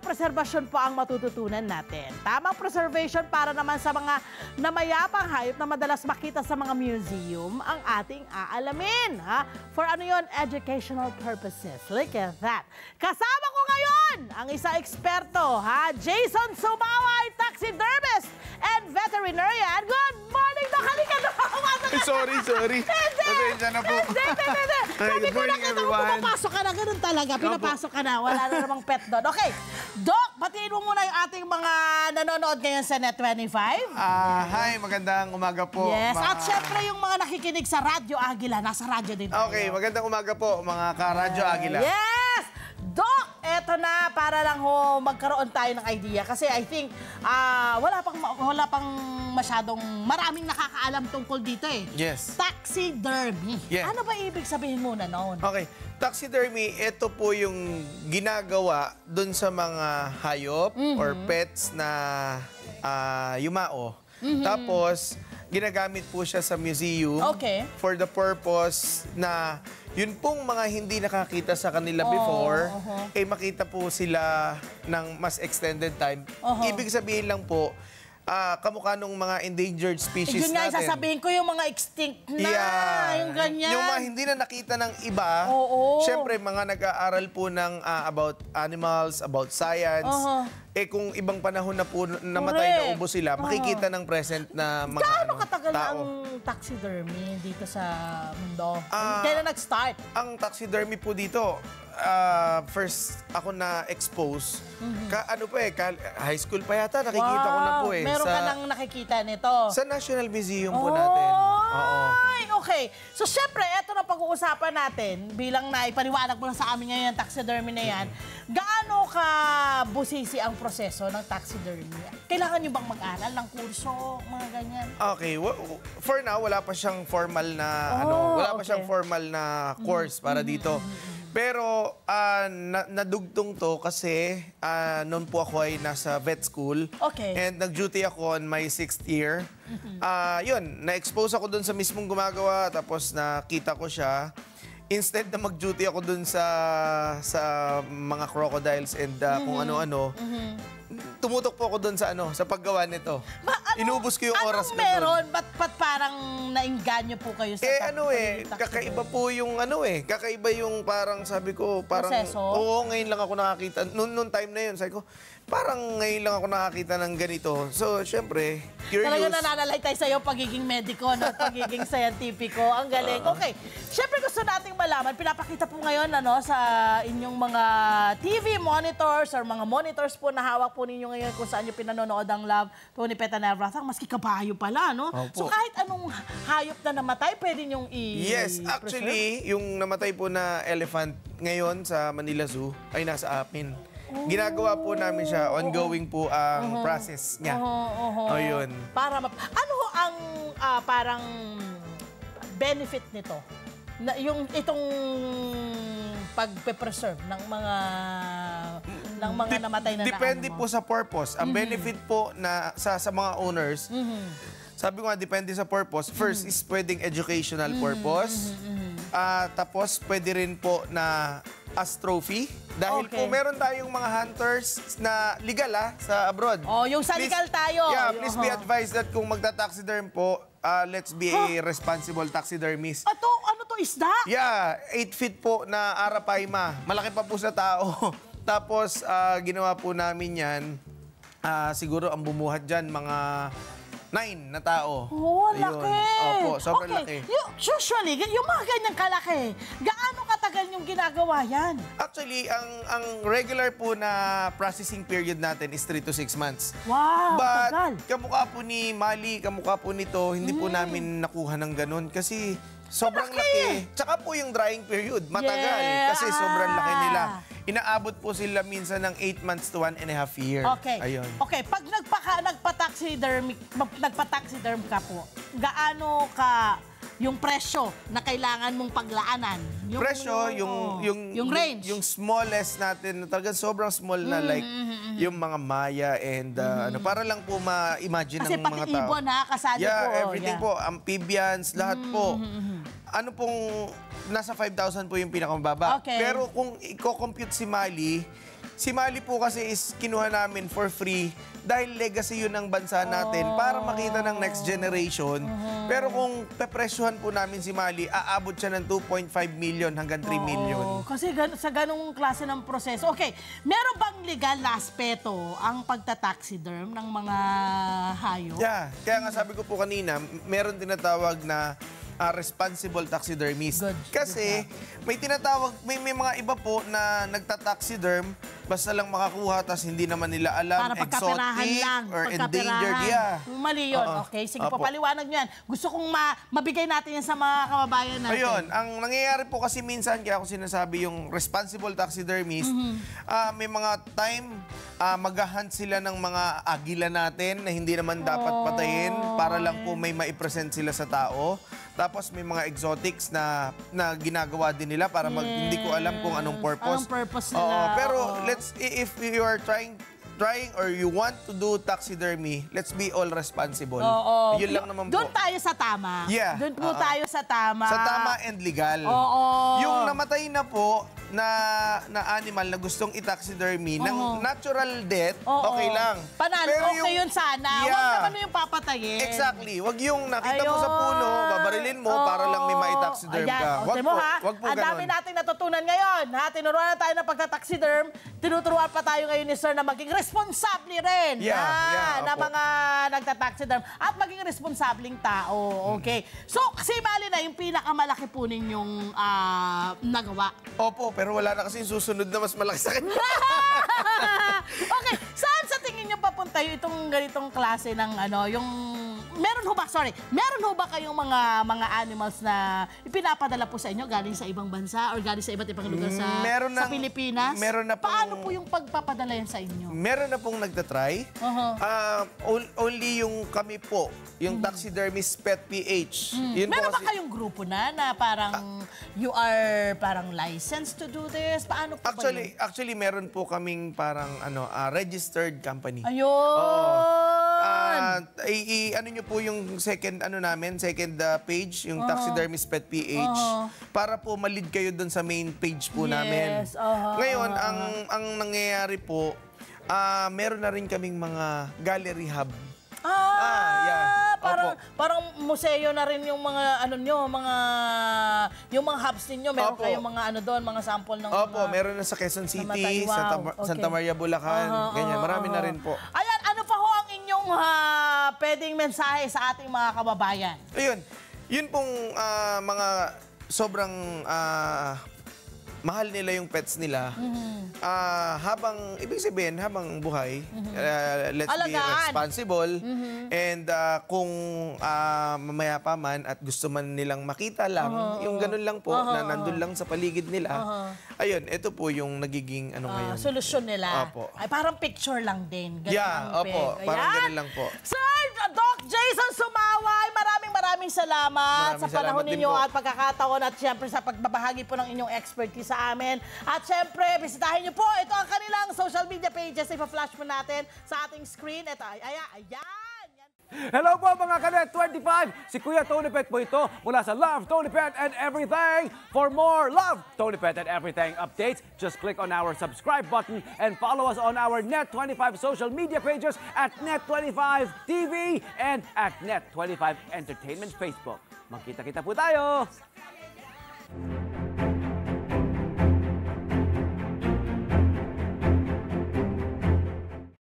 preserbasyon po ang matututunan natin. Tamang preservation para naman sa mga namayapang hayop na madalas makita sa mga museum ang ating aalamin. Ha? For ano yun? Educational purposes. Look at that. Kasama ko ngayon ang isang eksperto, ha? Jason Sumaway, taxidermist and veterinarian. Good morning, halika na. Sorry. Pasensya na po. Sabi ko na kita mo pumapasok ka na, ganun talaga. Pinapasok ka na, wala na namang pet doon. Okay, Doc, batiin mo muna yung ating mga nanonood ngayon sa Net25. Hi, magandang umaga po. Yes, at syempre yung mga nakikinig sa Radyo Agila, nasa radyo din tayo. Okay, magandang umaga po, mga ka-Radyo Agila. Yes! Doc, eto na, para lang ho magkaroon tayo ng idea. Kasi I think, wala pang masyadong maraming nakakaalam tungkol dito eh. Yes. Taxidermy. Yeah. Ano ba ibig sabihin muna noon? Okay, taxidermy, ito po yung ginagawa dun sa mga hayop or pets na yumao. Tapos, ginagamit po siya sa museum for the purpose na yun pong mga hindi nakakita sa kanila before, eh makita po sila ng mas extended time. Ibig sabihin lang po, kamukha nung mga endangered species yun nga, natin. sasabihin ko yung mga extinct na, yung ganyan. Yung mga hindi na nakita ng iba, syempre mga nag-aaral po ng about animals, about science. Eh kung ibang panahon na po namatay na ubo sila, makikita ng present na mga gaano katagal tao. ang taxidermy dito sa mundo? Kailan nag-start? Ang taxidermy po dito, first ako na-expose. High school pa yata, nakikita ko na po eh. Meron ka nang nakikita nito? Sa National Museum po natin. Okay. So, syempre, eto na pag-uusapan natin, bilang naipaniwanag mo na sa amin ngayon ang taxidermy na yan, gaano ka busisi ang proseso ng taxidermy? Kailangan nyo bang mag-aral ng kurso, mga ganyan? Okay, for now, wala pa siyang formal na, wala pa siyang formal na course para dito. Pero nadugtong to kasi noon po ako ay nasa vet school. And nag-duty ako on my 6th year. Yun, na-expose ako dun sa mismong gumagawa, tapos nakita ko siya. Instead na mag-duty ako dun sa mga crocodiles and kung ano-ano, tumutok po ako dun sa sa paggawa nito. Inubos ko yung oras ko dun. Meron? Ba't parang nainganyo po kayo sa kakaiba po yung kakaiba yung parang sabi ko, parang, proseso? Oo, ngayon lang ako nakakita. Noon time na yun, sabi ko, parang ngayon lang ako nakakita ng ganito. So, syempre, curious. Talaga nananalay tayo sa'yo pagiging mediko, pagiging scientifico. Ang galing. Okay, syempre gusto nating malaman, pinapakita po ngayon sa inyong mga TV monitors or mga monitors po na hawak po ninyo ngayon kung saan nyo pinanonood ang Love, Tony Peta Nervratang, maski kabayo pala, no? So kahit anong hayop na namatay, pwede nyong Yes, actually, yung namatay po na elephant ngayon sa Manila Zoo ay nasa amin. Ginagawa po namin siya, ongoing po ang process niya. Yun. Ano ang parang benefit nito? Itong pagpe-preserve ng mga namatay na depende po sa purpose. Ang benefit po na sa mga owners, sabi ko nga, depende sa purpose. First is pwedeng educational purpose. Tapos pwede rin po na as trophy. Dahil po meron tayong mga hunters na legal sa abroad. Yung sa legal tayo. Yeah, please be advised that kung magta-taxiderm po, let's be a responsible taxidermist. Ano to, isda? Yeah, 8 feet po na arapaima. Malaki pa po sa tao. Tapos, ginawa po namin yan. Siguro ang bumuhat dyan, mga 9 na tao. Laki! Opo, sobrang laki. Usually, yung mga ganyang kalaki, gaano katagal yung ginagawa yan? Actually, ang regular po na processing period natin is 3 to 6 months. Wow, tagal. But kamukha po ni Mali, kamukha po nito, hindi po namin nakuha ng ganun kasi sobrang laki. Tsaka po yung drying period, matagal. Kasi sobrang laki nila. Inaabot po sila minsan ng 8 months to 1.5 year. Ayun. Okay, pag nagpa-taxiderm ka po, gaano ka yung presyo na kailangan mong paglaanan? Presyo, yung range? Yung smallest natin, talagang sobrang small na like yung mga maya and para lang po ma-imagine ng mga tao. Kasi pati ibon kasali po. Everything po, amphibians, lahat po. Ano pong nasa 5,000 po yung pinakamababa. Pero kung i-compute si Mali, Si Mali po kasi is kinuha namin for free dahil legacy yun ng bansa natin para makita ng next generation. Pero kung pepresyohan po namin si Mali, aabot siya ng 2.5 million hanggang 3 million. Kasi sa ganung klase ng proseso. Okay, meron bang legal na aspeto ang pagtataxiderm ng mga hayop? Yeah, kaya nga sabi ko po kanina, meron tinatawag na responsible taxidermist. Kasi may tinatawag, may mga iba po na nagtataxiderm, basta lang makakuha, tas hindi naman nila alam, para exotic lang, or endangered. Yeah. Mali yun. Okay, sige po, paliwanag nyo yan. Gusto kong mabigay natin yan sa mga kababayan natin. Ayun, ang nangyayari po kasi minsan, kaya ako sinasabi yung responsible taxidermist, may mga time, maghahunt sila ng mga agila natin na hindi naman dapat patayin para lang po may maipresent sila sa tao. Tapos may mga exotics na ginagawa din nila para hindi ko alam kung anong purpose. Anong purpose nila. Pero if you are trying or you want to do taxidermy, let's be all responsible. Yun lang naman po. Doon tayo sa tama. Yeah. Doon po tayo sa tama. Sa tama and legal. Yung namatay na po na animal na gustong i-taxidermy ng natural death, okay lang. Panalo, pero okay yun sana. Yeah. Huwag naman yung papatayin. Exactly. Huwag yung nakita mo sa puno, babarilin mo para lang may ma-taxiderm ka. Wag po, wag po ang dami nating natutunan ngayon. Tinuruan na tayo ng pagtataxiderm. Tinuturuan pa tayo ngayon ni Sir na maging responsable rin na mga nagtataxiderm at maging responsableng tao. Okay. So, kasi mali na yung pinakamalaki po ninyong nagawa. Opo, pero wala na kasi susunod na mas malaki sa kanya. Okay, saan sa tingin niyo papunta itong ganitong klase ng yung meron ho ba kayong mga animals na ipinapadala po sa inyo galing sa ibang bansa or galing sa iba't ibang lugar sa Pilipinas? Meron na Paano po yung pagpapadala yan sa inyo? Meron na pong nagtatry. Only yung kami po, yung Taxidermist Pet PH. Yun Meron po ba kayong grupo na parang you are parang licensed to do this? Paano po ba yun? Actually, meron po kaming parang registered company. Ayun! Ano nyo po yung second page, yung Taxidermist Pet PH, para po malid kayo doon sa main page po namin. Ngayon, ang nangyayari po, meron na rin kaming mga gallery hub. Parang museo na rin yung mga yung mga hubs ninyo. Meron kayong mga doon, mga sample ng meron na sa Quezon City, Santa Maria, Bulacan, ganyan. Marami na rin po. Ayan, ano pa ho ang inyong pwedeng mensahe sa ating mga kababayan? Ayun, yun pong mga sobrang mahal nila yung pets nila. Ibig sabihin, habang buhay, let's be responsible. And kung mamaya pa man at gusto man nilang makita lang, yung ganun lang po, na nandun lang sa paligid nila, ayun, ito po yung nagiging ngayon. Solusyon nila. Opo. Ay, parang picture lang din. Ganun ang parang ganun lang po. Sir, Doc Jason Sumaway, maraming salamat sa panahon ninyo at pagkakataon at siyempre sa pagbabahagi po ng inyong expertise sa amin. At siyempre, bisitahin niyo po, ito ang kanilang social media pages. Ipa-flash po natin sa ating screen. Ito, ayan. Hello po mga Kanet 25! Si Kuya Tony Pet po ito mula sa Love, Tony Pet and Everything. For more Love, Tony Pet and Everything updates, just click on our subscribe button and follow us on our Net25 social media pages at Net25 TV and at Net25 Entertainment Facebook. Magkita-kita po tayo!